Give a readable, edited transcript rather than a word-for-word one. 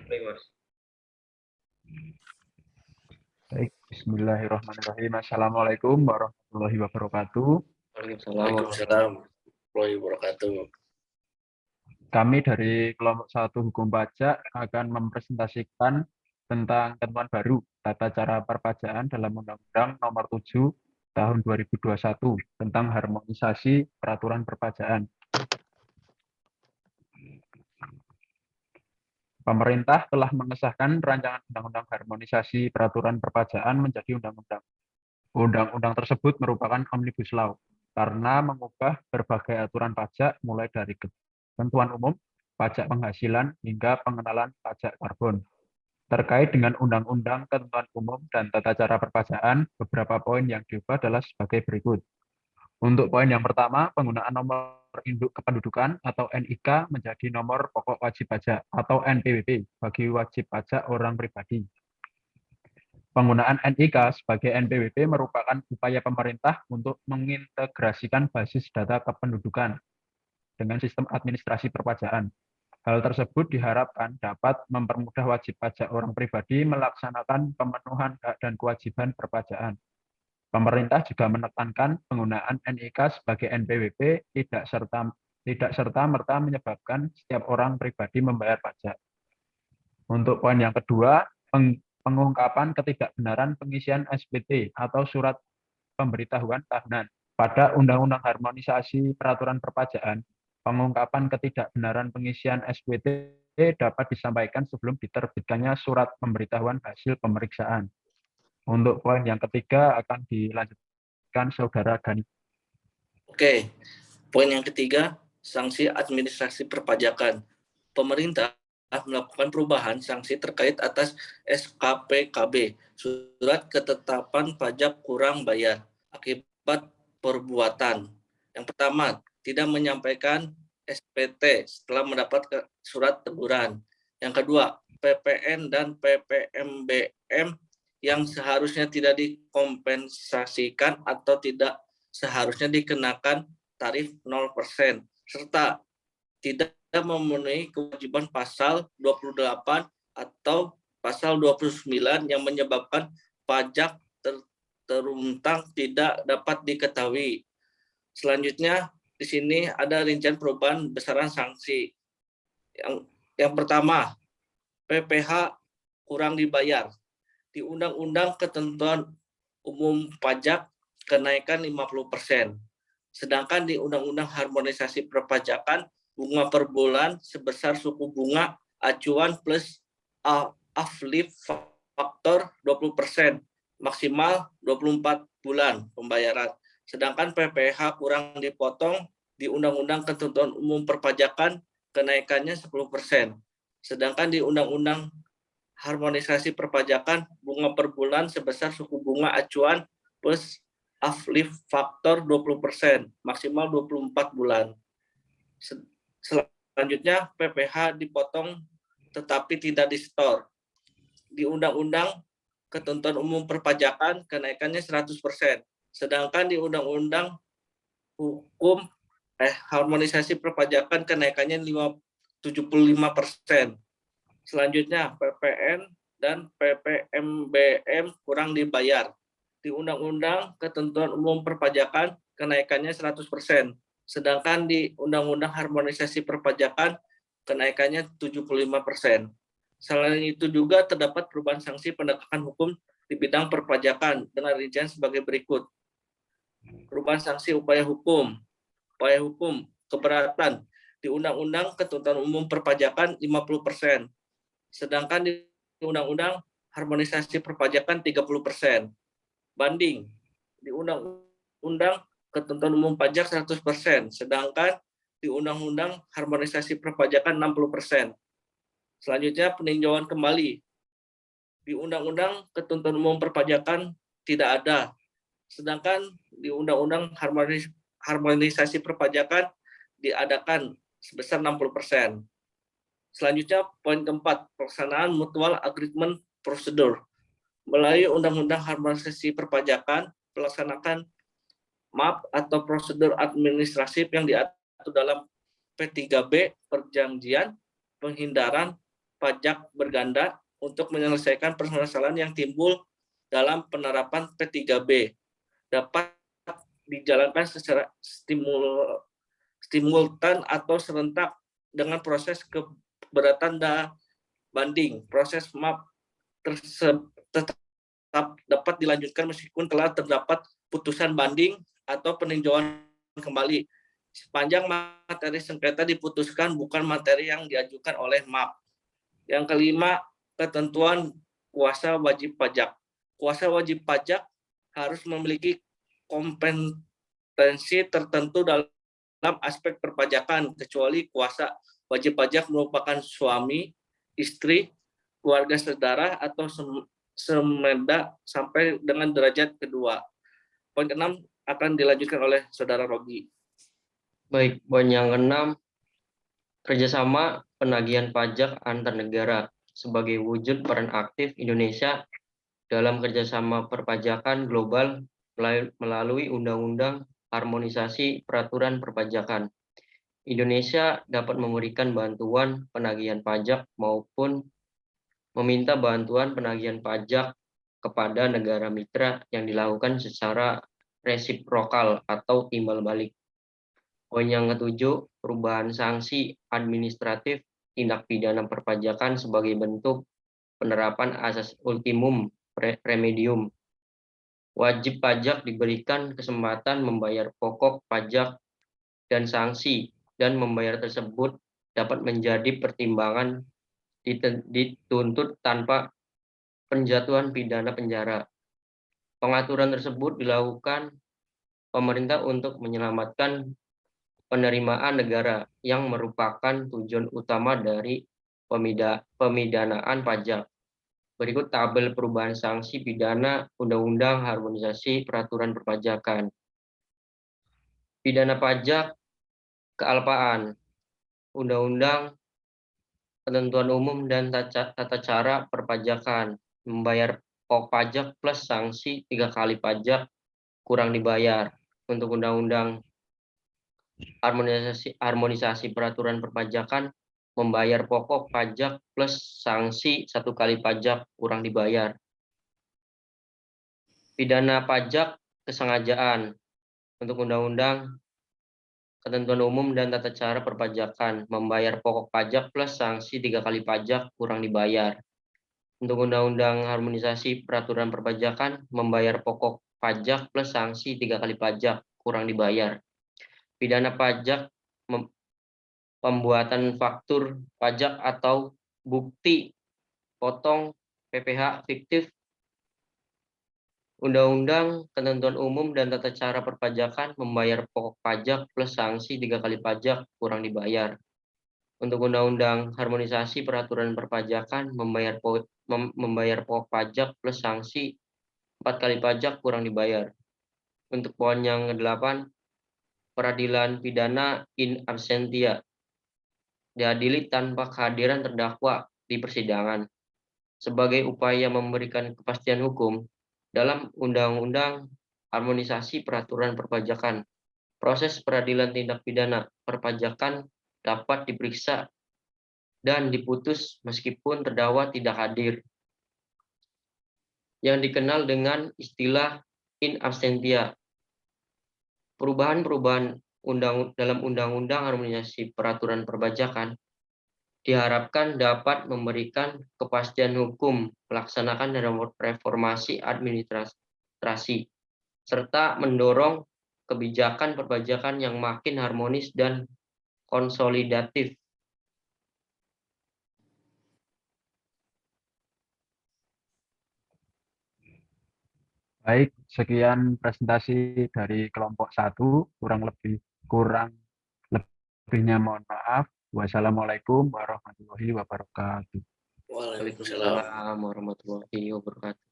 Baik, Mas. Baik, bismillahirrahmanirrahim. Assalamualaikum warahmatullahi wabarakatuh. Waalaikumsalam warahmatullahi wabarakatuh. Kami dari kelompok 1 Hukum Pajak akan mempresentasikan tentang ketentuan baru tata cara perpajakan dalam Undang-Undang Nomor 7 Tahun 2021 tentang harmonisasi peraturan perpajakan. Pemerintah telah mengesahkan rancangan Undang-Undang Harmonisasi Peraturan Perpajakan menjadi undang-undang. Undang-undang tersebut merupakan Omnibus Law karena mengubah berbagai aturan pajak mulai dari ketentuan umum, pajak penghasilan, hingga pengenalan pajak karbon. Terkait dengan Undang-Undang Ketentuan Umum dan Tata Cara Perpajakan, beberapa poin yang diubah adalah sebagai berikut. Untuk poin yang pertama, penggunaan nomor induk kependudukan atau NIK menjadi nomor pokok wajib pajak atau NPWP bagi wajib pajak orang pribadi. Penggunaan NIK sebagai NPWP merupakan upaya pemerintah untuk mengintegrasikan basis data kependudukan dengan sistem administrasi perpajakan. Hal tersebut diharapkan dapat mempermudah wajib pajak orang pribadi melaksanakan pemenuhan hak dan kewajiban perpajakan. Pemerintah juga menekankan penggunaan NIK sebagai NPWP tidak serta-merta menyebabkan setiap orang pribadi membayar pajak. Untuk poin yang kedua, pengungkapan ketidakbenaran pengisian SPT atau surat pemberitahuan tahunan. Pada Undang-Undang Harmonisasi Peraturan Perpajakan, pengungkapan ketidakbenaran pengisian SPT dapat disampaikan sebelum diterbitkannya surat pemberitahuan hasil pemeriksaan. Untuk poin yang ketiga akan dilanjutkan Saudara Gani. Oke, poin yang ketiga, sanksi administrasi perpajakan. Pemerintah melakukan perubahan sanksi terkait atas SKPKB, surat ketetapan pajak kurang bayar, akibat perbuatan. Yang pertama, tidak menyampaikan SPT setelah mendapat surat teguran. Yang kedua, PPN dan PPMBM yang seharusnya tidak dikompensasikan atau tidak seharusnya dikenakan tarif 0%, serta tidak memenuhi kewajiban pasal 28 atau pasal 29 yang menyebabkan pajak teruntang tidak dapat diketahui. Selanjutnya, di sini ada rincian perubahan besaran sanksi. Yang pertama, PPh kurang dibayar. Di Undang-Undang Ketentuan Umum Pajak kenaikan 50%. Sedangkan di Undang-Undang Harmonisasi Perpajakan bunga per bulan sebesar suku bunga acuan plus uplift faktor 20%, maksimal 24 bulan pembayaran. Sedangkan PPh kurang dipotong di Undang-Undang Ketentuan Umum Perpajakan kenaikannya 10%. Sedangkan di Undang-Undang Harmonisasi Perpajakan bunga per bulan sebesar suku bunga acuan plus uplift faktor 20%, maksimal 24 bulan. Selanjutnya PPh dipotong tetapi tidak di-store. Di Undang-Undang Ketentuan Umum Perpajakan kenaikannya 100%. Sedangkan di Undang-Undang Hukum Harmonisasi Perpajakan kenaikannya 75%. Selanjutnya, PPN dan PPMBM kurang dibayar. Di Undang-Undang Ketentuan Umum Perpajakan kenaikannya 100%. Sedangkan di Undang-Undang Harmonisasi Perpajakan kenaikannya 75%. Selain itu juga terdapat perubahan sanksi penegakan hukum di bidang perpajakan dengan rincian sebagai berikut. Perubahan sanksi upaya hukum. Upaya hukum keberatan di Undang-Undang Ketentuan Umum Perpajakan 50%. Sedangkan di Undang-Undang Harmonisasi Perpajakan 30%. Banding di Undang-Undang Ketentuan Umum Pajak 100%, sedangkan di Undang-Undang Harmonisasi Perpajakan 60%. Selanjutnya peninjauan kembali. Di Undang-Undang Ketentuan Umum Perpajakan tidak ada, sedangkan di Undang-Undang Harmonisasi Perpajakan diadakan sebesar 60%. Selanjutnya, poin keempat, pelaksanaan mutual agreement procedure. Melalui Undang-Undang Harmonisasi Perpajakan, pelaksanakan MAP atau prosedur administratif yang diatur dalam P3B, perjanjian penghindaran pajak berganda untuk menyelesaikan permasalahan yang timbul dalam penerapan P3B. Dapat dijalankan secara simultan atau serentak dengan proses keberatan dan banding. Proses MAP tetap dapat dilanjutkan meskipun telah terdapat putusan banding atau peninjauan kembali. Sepanjang materi sengketa diputuskan bukan materi yang diajukan oleh MAP. Yang kelima, ketentuan kuasa wajib pajak. Kuasa wajib pajak harus memiliki kompetensi tertentu dalam aspek perpajakan, kecuali kuasa wajib pajak merupakan suami, istri, keluarga saudara, atau semeda sampai dengan derajat kedua. Poin ke-6 akan dilanjutkan oleh Saudara Rogi. Baik, poin yang ke-6, kerjasama penagihan pajak antar negara sebagai wujud peran aktif Indonesia dalam kerjasama perpajakan global melalui Undang-Undang Harmonisasi Peraturan Perpajakan. Indonesia dapat memberikan bantuan penagihan pajak maupun meminta bantuan penagihan pajak kepada negara mitra yang dilakukan secara resiprokal atau timbal balik. Poin yang ke-7, perubahan sanksi administratif tindak pidana perpajakan sebagai bentuk penerapan asas ultimum remedium. Wajib pajak diberikan kesempatan membayar pokok pajak dan sanksi, dan membayar tersebut dapat menjadi pertimbangan dituntut tanpa penjatuhan pidana penjara. Pengaturan tersebut dilakukan pemerintah untuk menyelamatkan penerimaan negara yang merupakan tujuan utama dari pemidanaan pajak. Berikut tabel perubahan sanksi pidana Undang-Undang Harmonisasi Peraturan Perpajakan. Pidana pajak kealpaan. Undang-Undang Ketentuan Umum dan Tata Cara Perpajakan. Membayar pokok pajak plus sanksi 3 kali pajak kurang dibayar. Untuk Undang-Undang Harmonisasi Peraturan Perpajakan, membayar pokok pajak plus sanksi 1 kali pajak kurang dibayar. Pidana pajak kesengajaan. Untuk Undang-Undang Ketentuan Umum dan Tata Cara Perpajakan, membayar pokok pajak plus sanksi 3 kali pajak kurang dibayar. Untuk Undang-Undang Harmonisasi Peraturan Perpajakan, membayar pokok pajak plus sanksi 3 kali pajak kurang dibayar. Pidana pajak pembuatan faktur pajak atau bukti potong PPh fiktif. Undang-Undang Ketentuan Umum dan Tata Cara Perpajakan, membayar pokok pajak plus sanksi 3 kali pajak kurang dibayar. Untuk Undang-Undang Harmonisasi Peraturan Perpajakan, membayar pokok pajak plus sanksi 4 kali pajak kurang dibayar. Untuk poin yang ke-8, peradilan pidana in absentia. Diadili tanpa kehadiran terdakwa di persidangan. Sebagai upaya memberikan kepastian hukum, dalam Undang-Undang Harmonisasi Peraturan Perpajakan, proses peradilan tindak pidana perpajakan dapat diperiksa dan diputus meskipun terdakwa tidak hadir, yang dikenal dengan istilah in absentia. Perubahan-perubahan dalam Undang-Undang Harmonisasi Peraturan Perpajakan diharapkan dapat memberikan kepastian hukum, melaksanakan reformasi administrasi, serta mendorong kebijakan perpajakan yang makin harmonis dan konsolidatif. Baik, sekian presentasi dari kelompok 1, kurang lebihnya mohon maaf. Wassalamualaikum warahmatullahi wabarakatuh. Waalaikumsalam. Waalaikumsalam warahmatullahi wabarakatuh.